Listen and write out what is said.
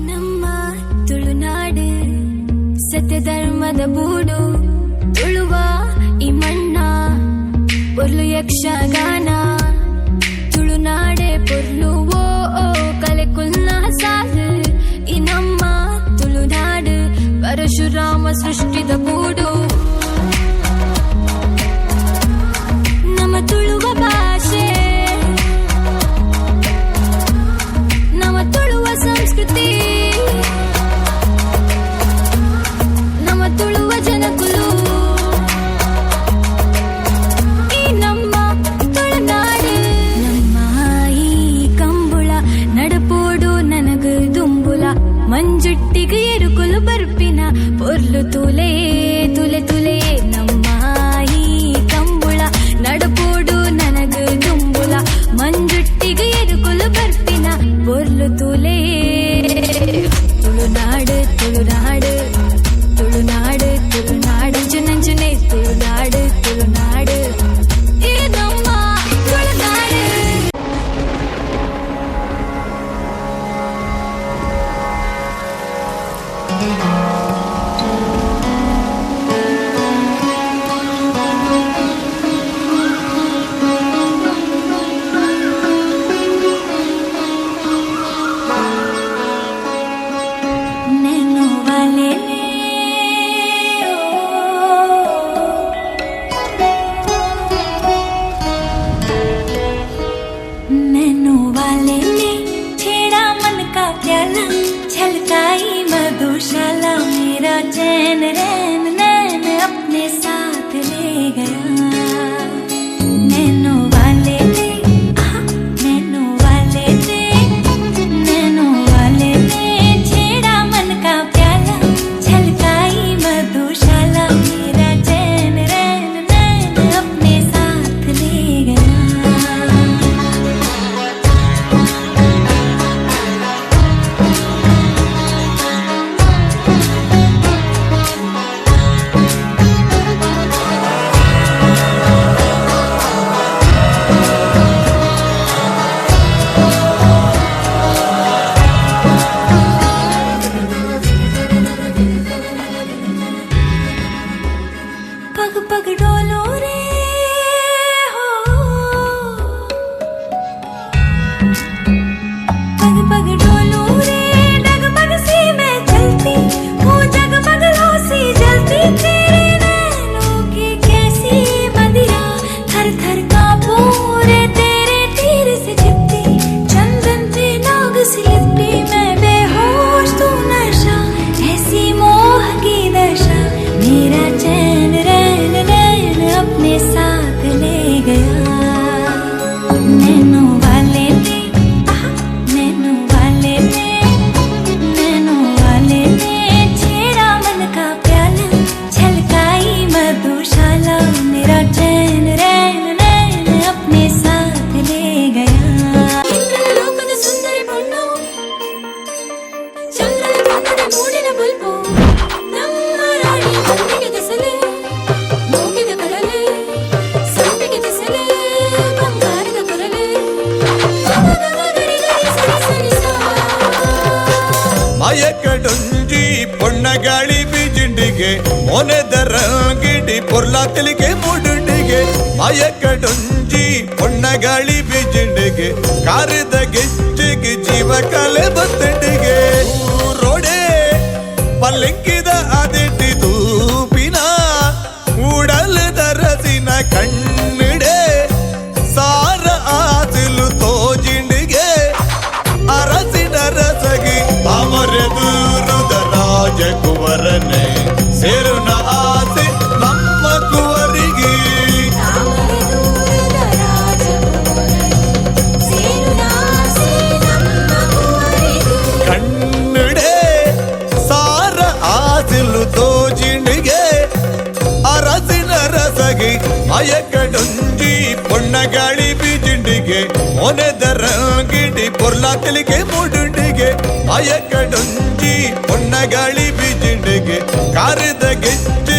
ನಮ್ಮ ತುಳುನಾಡು ಸತ್ಯ ಧರ್ಮದ ಬೂಡು ತುಳುವ ಈ ಮಣ್ಣ ಪೊರ್ಲು ಯಕ್ಷಗಾನ ತುಳುನಾಡೆ ಪೊರ್ಲು ಓ ಕಲೆ ಕುಲ್ನ ಸಾಲು ಈ ನಮ್ಮ ತುಳುನಾಡು ಪರಶುರಾಮ ಸೃಷ್ಟಿದ ಬೂಡು ನಮ್ಮ ತುಳುವ ಭಾಷೆ ನಮ್ಮ ತುಳುವ ಸಂಸ್ಕೃತಿ ನಮ್ಮ ತುಳುವ ಜನಕುಲು ಈ ನಮ್ಮ ತುಳುನಾಡು ನಮ್ಮ ಈ ಕಂಬುಳ ನಡಪೋಡು ನನಗ ದುಂಬುಲ ಮಂಜುಟ್ಟಿಗೆ ಎರುಕುಲು ಬರ್ಪಿನ ಪೊರ್ಲು ತುಲೆ ತುಲೆ ತುಲೆ ನಮ್ಮ ಈ ಕಂಬುಳ ನಡಪೋಡು ನನಗ ದುಂಬುಲ ಮಂಜುಟ್ಟಿಗೆ ಎರುಕುಲು ಬರ್ಪಿನ ಪೊರ್ಲು ತುಲೆ ತುಳುನಾಡು ತುಳುನಾಡು ತುಳುನಾಡು ತುಳುನಾಡು ನಂಜುನೆ ತುಳುನಾಡು ತುಳುನಾಡು ಈ ನಮ್ಮ ತುಳುನಾಡು नैनो वाले ने नैनो वाले ने छेड़ा मन का प्याला छलकाई मधुशाला मेरा चैन रैन नैन अपने साथ ले गया नैनो वाले ने नैनो वाले ने नैनो वाले ने छेड़ा मन का प्याला छलकाई मधुशाला मेरा चैन रैन नैन अपने साथ ले गया पग पग डोलो रे हो पग पग डोलो रे डगमग सी मैं चलती हूँ जगमग लो सी जलती तेरे नैनों की कैसी मदिरा थर थर कांपू रे तेरे तीर से छिपती चंदन पे नाग सी लिपटी मैं बेहोश तू नशा ऐसी मोह की दशा मेरा चैन रैन नैन अपने साथ ले गया नैनो वाले ने नैनो वाले ने नैनो वाले ने छेड़ा मन का प्याला छलकाई मधुशाला मेरा चैन रैन नैन अपने साथ ले गया ಲೋಕದ ಸುಂದರಿ ಬಣ್ಣು ಚಂದ್ರನ ಬಣ್ಣದ ಮೂಡಿನ ಬಲ್ಪು ನಮ್ಮ ರಾಣಿ ಕಣ್ಣಿಗೆ ದಸಲೆ ಮೂಗಿದ ಕಡಲೆ ಸಂಪಿಗೆ ದಸಲೆ ಬಂಗಾರದ ಕೊರಲೆ ಗರಿ ಗರಿ ಸರಿ ಸರಿ ಸಾ ಮಾಯಕಡೊಂಜಿ ಪೊಣ್ಣಗಾಳಿ ಬೀಜಿಂಡಿಗೆ ಮೊನೆದರಂಗಿಡಿ ಪೊರ್ಲಾತಲಿಗೆ ಮೂಡುಂಡಿಗೆ ಮಾಯಕಡೊಂಜಿ ಪೊಣ್ಣಗಾಳಿ ಬೀಜಿಂಡಿಗೆ ಕಾರಿದ ಗೆಜ್ಜೆಗೆ ಜೀವ ಕಲೆ ಬತ್ತಂಡಿಗೆ ರೋಡೆ ಪಲ್ಲಿಕ್ಕಿದ ಅದಿಟ್ಟಿ ತೂಪಿನ ಉಡಲ್ ದರಸಿನ ಕಣ್ಣಿಡೆ ಸಾರ ಆಸಿಲು ತೋಜಿಂಡಿಗೆ ಅರಸಿನ ರಸಗಿ ಅಮರೆದೂರುದ ರಾಜಕುವರನೆ ಸೇರುನ ಆಸೆ ನಮ್ಮ ಕುವರಿಗೆ ಕಣ್ಣಿಡೆ ಸಾರ ಆಸಿಲು ತೋಜಿಂಡಿಗೆ ಅರಸಿನ ರಸಗಿ ಅಯಕಡೊಂಜಿ ಪೊಣ್ಣಗಾಳಿ ಬೀಜಿಂಡಿಗೆ ಮೊನೆದರಂಗಿಡಿ ಪೊರ್ಲಾತಲಿಗೆ ಮೂಡುಂಡಿಗೆ ಅಯಕಡೊಂಜಿ ಪೊಣ್ಣಗಾಳಿ ಬೀಜಿಂಡಿಗೆ ಕಾರಿದ ಗೆಜ್ಜೆ